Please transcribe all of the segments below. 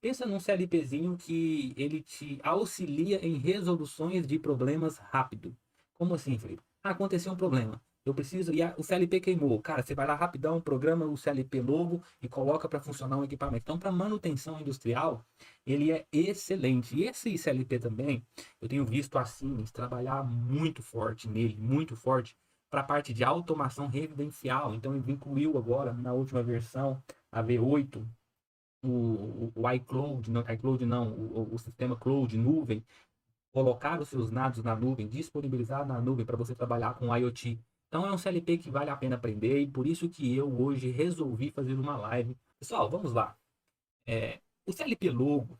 Pensa num CLPzinho que ele te auxilia em resoluções de problemas rápido. Como assim, Felipe? Ah, aconteceu um problema. Eu preciso. O CLP queimou. Cara, você vai lá rapidão, programa o CLP Logo e coloca para funcionar um equipamento. Então, para manutenção industrial, ele é excelente. E esse CLP também, eu tenho visto a Siemens trabalhar muito forte nele, muito forte, para a parte de automação residencial. Então, ele incluiu agora, na última versão, a V8, o iCloud, não, iCloud não, o sistema Cloud, nuvem, colocar os seus dados na nuvem, disponibilizar na nuvem para você trabalhar com IoT. Então é um CLP que vale a pena aprender e por isso que eu hoje resolvi fazer uma live. Pessoal, vamos lá. O CLP Logo,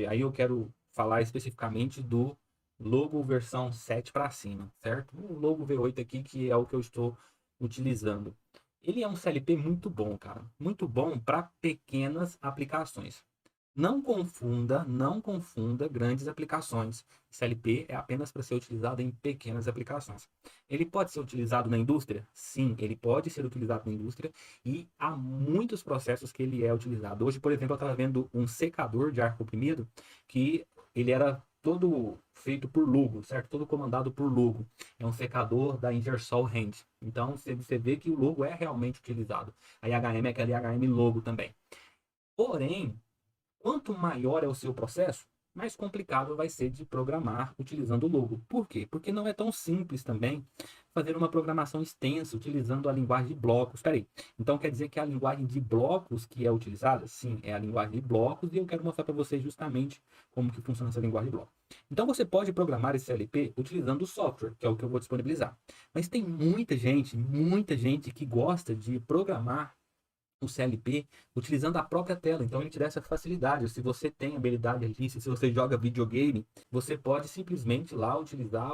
aí eu quero falar especificamente do Logo versão 7 para cima, certo? O Logo V8 aqui, que é o que eu estou utilizando. Ele é um CLP muito bom, cara. Muito bom para pequenas aplicações. Não confunda grandes aplicações. CLP é apenas para ser utilizado em pequenas aplicações. Ele pode ser utilizado na indústria? Sim, ele pode ser utilizado na indústria e há muitos processos que ele é utilizado. Hoje, por exemplo, eu estava vendo um secador de ar comprimido que ele era todo feito por logo, certo? Todo comandado por logo. É um secador da Ingersoll Rand. Então, você vê que o logo é realmente utilizado. A IHM é aquela IHM logo também. Porém, quanto maior é o seu processo, mais complicado vai ser de programar utilizando o Logo. Por quê? Porque não é tão simples também fazer uma programação extensa utilizando a linguagem de blocos. Espera aí. Então quer dizer que a linguagem de blocos que é utilizada? Sim, é a linguagem de blocos e eu quero mostrar para vocês justamente como que funciona essa linguagem de blocos. Então você pode programar esse CLP utilizando o software, que é o que eu vou disponibilizar. Mas tem muita gente que gosta de programar o CLP utilizando a própria tela. Então ele te dá essa facilidade. Se você tem habilidade ali, se você joga videogame, você pode simplesmente lá utilizar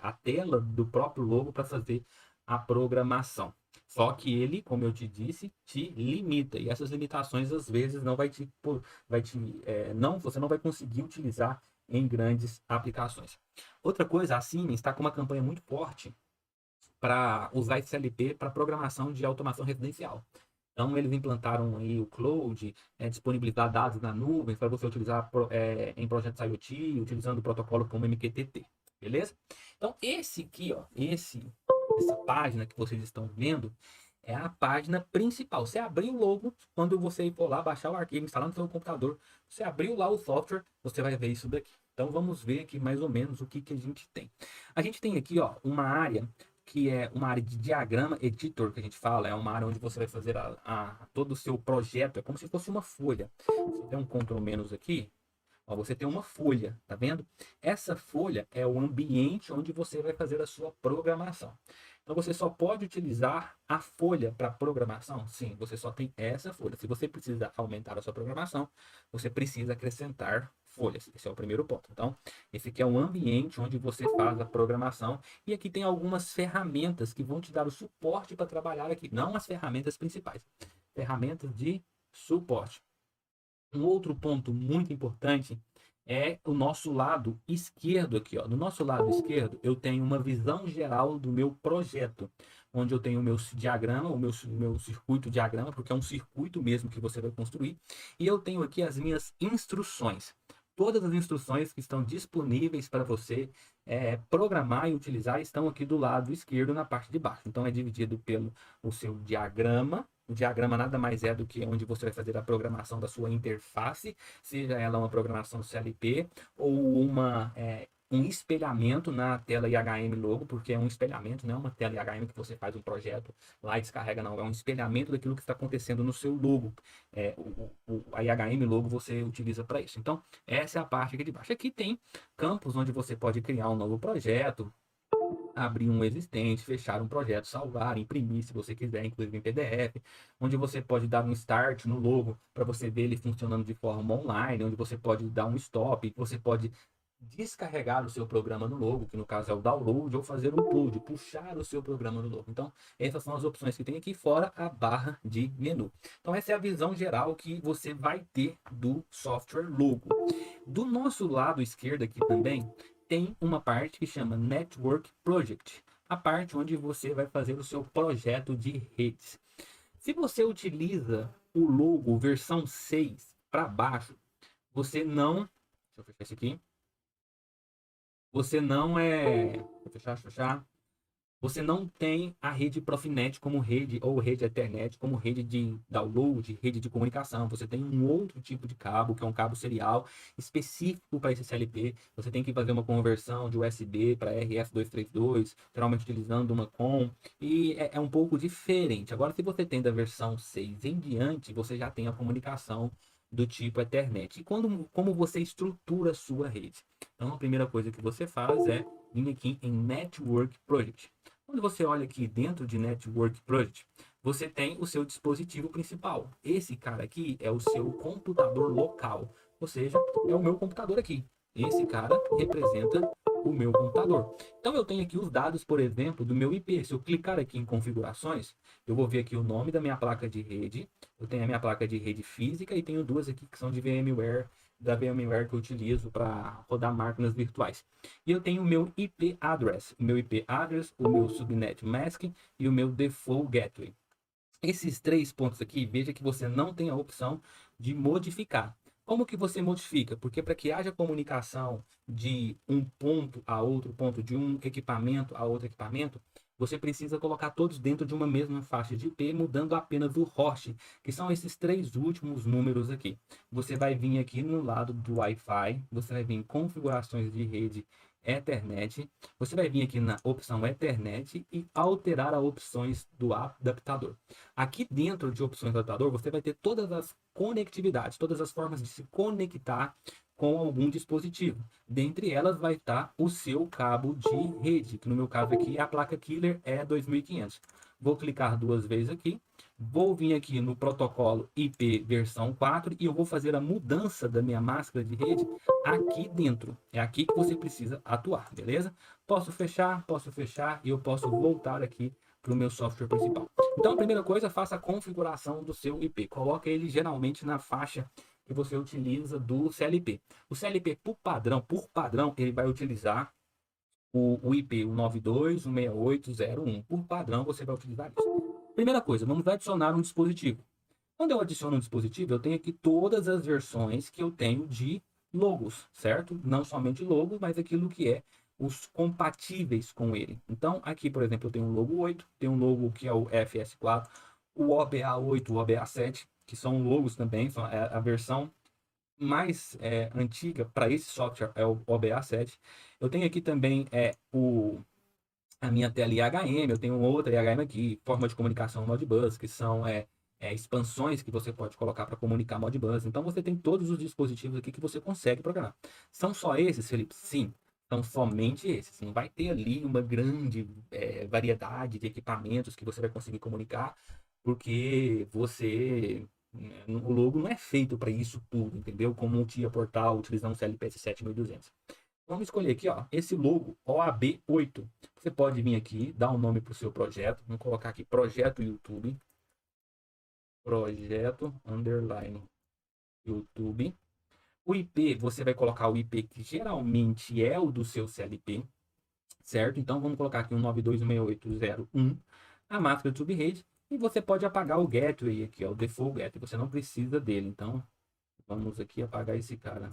a tela do próprio logo para fazer a programação. Só que ele, como eu te disse, te limita. E essas limitações às vezes não não, você não vai conseguir utilizar em grandes aplicações. Outra coisa, a Siemens está com uma campanha muito forte para usar esse CLP para programação de automação residencial. Então, eles implantaram aí o Cloud, disponibilizar dados na nuvem para você utilizar em projetos IoT, utilizando o protocolo como MQTT, beleza? Então, esse aqui, ó, essa página que vocês estão vendo, é a página principal. Você abriu o logo, quando você for lá baixar o arquivo, instalar no seu computador, você abriu lá o software, você vai ver isso daqui. Então, vamos ver aqui mais ou menos o que, que a gente tem. A gente tem aqui, ó, uma área que é uma área de diagrama editor, que a gente fala, é uma área onde você vai fazer todo o seu projeto, é como se fosse uma folha. Você tem um Ctrl menos aqui, ó, você tem uma folha, tá vendo? Essa folha é o ambiente onde você vai fazer a sua programação. Então você só pode utilizar a folha para programação? Sim, você só tem essa folha. Se você precisa aumentar a sua programação, você precisa acrescentar folhas. Esse é o primeiro ponto. Então, esse aqui é um ambiente onde você faz a programação. E aqui tem algumas ferramentas que vão te dar o suporte para trabalhar aqui. Não as ferramentas principais. Ferramentas de suporte. Um outro ponto muito importante é o nosso lado esquerdo aqui, ó. No nosso lado esquerdo, eu tenho uma visão geral do meu projeto, onde eu tenho o meu diagrama, o meu circuito diagrama, porque é um circuito mesmo que você vai construir, e eu tenho aqui as minhas instruções. Todas as instruções que estão disponíveis para você programar e utilizar estão aqui do lado esquerdo na parte de baixo. Então é dividido pelo o seu diagrama. O diagrama nada mais é do que onde você vai fazer a programação da sua interface, seja ela uma programação CLP ou um espelhamento na tela IHM Logo, porque é um espelhamento, não é uma tela IHM que você faz um projeto lá e descarrega, não. É um espelhamento daquilo que está acontecendo no seu logo. A IHM Logo você utiliza para isso. Então, essa é a parte aqui de baixo. Aqui tem campos onde você pode criar um novo projeto, abrir um existente, fechar um projeto, salvar, imprimir se você quiser, inclusive em PDF, onde você pode dar um start no logo para você ver ele funcionando de forma online, onde você pode dar um stop, você pode descarregar o seu programa no logo, que no caso é o download, ou fazer um upload, puxar o seu programa no logo. Então, essas são as opções que tem aqui, fora a barra de menu. Então, essa é a visão geral que você vai ter do software Logo. Do nosso lado esquerdo aqui também, tem uma parte que chama Network Project, a parte onde você vai fazer o seu projeto de redes. Se você utiliza o logo versão 6, para baixo, você não... Deixa eu fechar isso aqui. Você não é... Vou fechar. Você não tem a rede Profinet como rede, ou rede Ethernet como rede de download, rede de comunicação. Você tem um outro tipo de cabo, que é um cabo serial específico para esse CLP. Você tem que fazer uma conversão de USB para RS232, geralmente utilizando uma COM, e é um pouco diferente. Agora, se você tem da versão 6 em diante, você já tem a comunicação do tipo Ethernet. E como você estrutura a sua rede? Então, a primeira coisa que você faz é vir aqui em Network Project. Quando você olha aqui dentro de Network Project, você tem o seu dispositivo principal. Esse cara aqui é o seu computador local, ou seja, é o meu computador aqui. Esse cara representa o meu computador. Então eu tenho aqui os dados, por exemplo, do meu IP. Se eu clicar aqui em configurações, eu vou ver aqui o nome da minha placa de rede. Eu tenho a minha placa de rede física e tenho duas aqui que são de VMware, da VMware que eu utilizo para rodar máquinas virtuais. E eu tenho o meu IP address, o meu subnet mask e o meu default gateway. Esses três pontos aqui, veja que você não tem a opção de modificar. Como que você modifica? Porque para que haja comunicação de um ponto a outro ponto, de um equipamento a outro equipamento, você precisa colocar todos dentro de uma mesma faixa de IP, mudando apenas o host, que são esses três últimos números aqui. Você vai vir aqui no lado do Wi-Fi, você vai vir em configurações de rede Ethernet, você vai vir aqui na opção Ethernet e alterar as opções do adaptador. Aqui dentro de opções do adaptador, você vai ter todas as conectividades, todas as formas de se conectar com algum dispositivo. Dentre elas vai estar o seu cabo de rede, que no meu caso aqui a placa Killer é 2500. Vou clicar duas vezes aqui, vou vir aqui no protocolo IP versão 4 e eu vou fazer a mudança da minha máscara de rede aqui dentro. É aqui que você precisa atuar, beleza? Posso fechar e eu posso voltar aqui para o meu software principal. Então, a primeira coisa, faça a configuração do seu IP. Coloque ele geralmente na faixa que você utiliza do CLP. O CLP, por padrão, ele vai utilizar o IP 192, 16801. Por padrão, você vai utilizar isso. Primeira coisa, vamos adicionar um dispositivo. Quando eu adiciono um dispositivo, eu tenho aqui todas as versões que eu tenho de logos, certo? Não somente logo, mas aquilo que é os compatíveis com ele. Então, aqui, por exemplo, eu tenho um logo 8, tenho um logo que é o FS4, o OBA8, o OBA7, que são logos também, são a versão mais antiga para esse software é o OBA7. Eu tenho aqui também a minha tela IHM, eu tenho outra IHM aqui, forma de comunicação Modbus, que são expansões que você pode colocar para comunicar Modbus. Então você tem todos os dispositivos aqui que você consegue programar. São só esses, Felipe? Sim, são somente esses. Não vai ter ali uma grande variedade de equipamentos que você vai conseguir comunicar, porque o logo não é feito para isso tudo, entendeu? Como um TIA Portal utilizando um CLPS 7200. Vamos escolher aqui, ó, esse logo OAB8. Você pode vir aqui, dar um nome para o seu projeto. Vamos colocar aqui Projeto YouTube. Projeto underline YouTube. O IP, você vai colocar o IP que geralmente é o do seu CLP, certo? Então vamos colocar aqui um 92.168.0.1, a máscara de subrede, e você pode apagar o gateway aqui, ó, o default gateway. Você não precisa dele. Então vamos aqui apagar esse cara.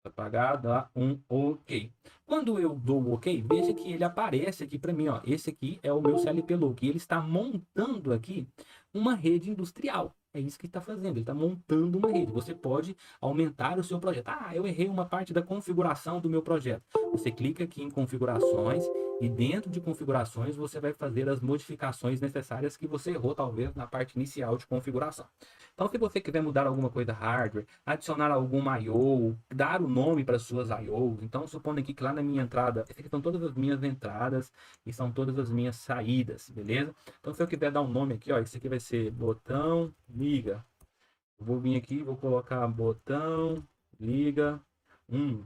Apagar, dá um OK. Quando eu dou o OK, veja que ele aparece aqui para mim, ó. Esse aqui é o meu CLP Logo. E ele está montando aqui uma rede industrial. É isso que está fazendo. Ele está montando uma rede. Você pode aumentar o seu projeto. Ah, eu errei uma parte da configuração do meu projeto. Você clica aqui em configurações e dentro de configurações você vai fazer as modificações necessárias que você errou talvez na parte inicial de configuração. Então, se você quiser mudar alguma coisa hardware, adicionar alguma I/O, dar o nome para suas I/Os, então supondo aqui que lá na minha entrada, essas aqui são todas as minhas entradas e são todas as minhas saídas, beleza? Então, se eu quiser dar um nome aqui, ó, esse aqui vai ser botão liga. Eu vou vir aqui, vou colocar botão liga 1.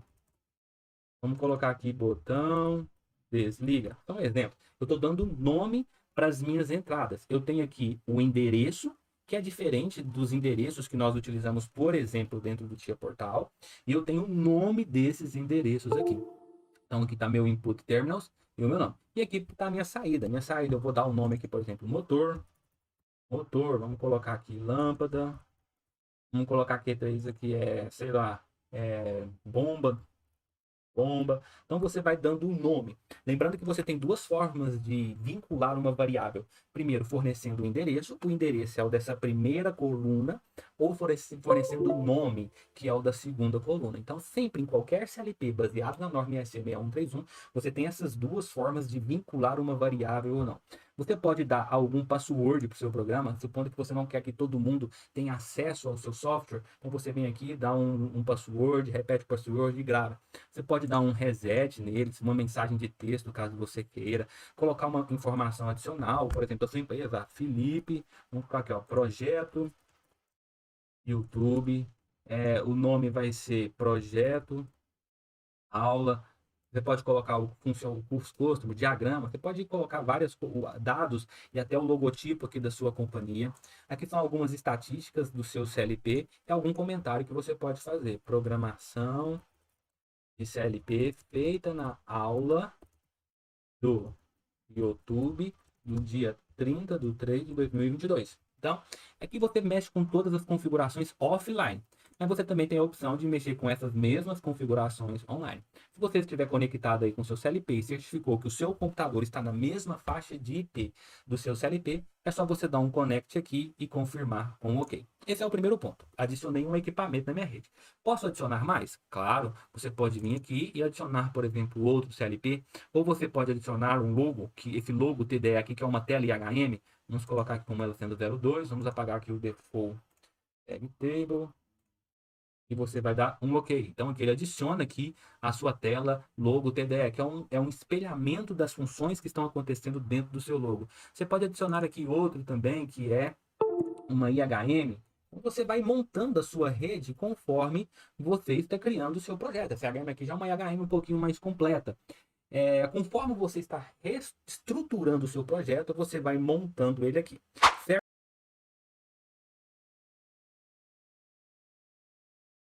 Vamos colocar aqui botão desliga. Então, exemplo, eu estou dando nome para as minhas entradas. Eu tenho aqui o endereço, que é diferente dos endereços que nós utilizamos, por exemplo, dentro do TIA Portal. E eu tenho o nome desses endereços aqui. Então, aqui está meu input terminals e o meu nome. E aqui está a minha saída. Minha saída, eu vou dar o nome aqui, por exemplo, motor. Motor, vamos colocar aqui lâmpada. Vamos colocar que isso aqui é, sei lá, bomba. Bomba. Então você vai dando um nome. Lembrando que você tem duas formas de vincular uma variável. Primeiro, fornecendo o endereço. O endereço é o dessa primeira coluna, ou fornecendo o nome, que é o da segunda coluna. Então, sempre em qualquer CLP baseado na norma ISO 6131, você tem essas duas formas de vincular uma variável ou não. Você pode dar algum password para o seu programa, supondo que você não quer que todo mundo tenha acesso ao seu software. Então você vem aqui, dá um password, repete o password e grava. Você pode dar um reset neles, uma mensagem de texto, caso você queira, colocar uma informação adicional, por exemplo, a sua empresa, Felipe, vamos colocar aqui, ó, projeto YouTube, o nome vai ser projeto aula. Você pode colocar o curso customer, o diagrama, você pode colocar vários dados e até o logotipo aqui da sua companhia. Aqui são algumas estatísticas do seu CLP e algum comentário que você pode fazer. Programação de CLP feita na aula do YouTube no dia 30 de 3 de 2022. Então, aqui você mexe com todas as configurações offline, mas você também tem a opção de mexer com essas mesmas configurações online. Se você estiver conectado aí com o seu CLP e certificou que o seu computador está na mesma faixa de IP do seu CLP, é só você dar um connect aqui e confirmar com OK. Esse é o primeiro ponto. Adicionei um equipamento na minha rede. Posso adicionar mais? Claro, você pode vir aqui e adicionar, por exemplo, outro CLP, ou você pode adicionar um logo, que esse logo TDE aqui, que é uma tela IHM, vamos colocar aqui como ela sendo 02, vamos apagar aqui o default tag table, e você vai dar um OK. Então, aqui ele adiciona aqui a sua tela logo TDE, que é um espelhamento das funções que estão acontecendo dentro do seu logo. Você pode adicionar aqui outro também, que é uma IHM. Você vai montando a sua rede conforme você está criando o seu projeto. Essa IHM aqui já é uma IHM um pouquinho mais completa. Conforme você está reestruturando o seu projeto, você vai montando ele aqui.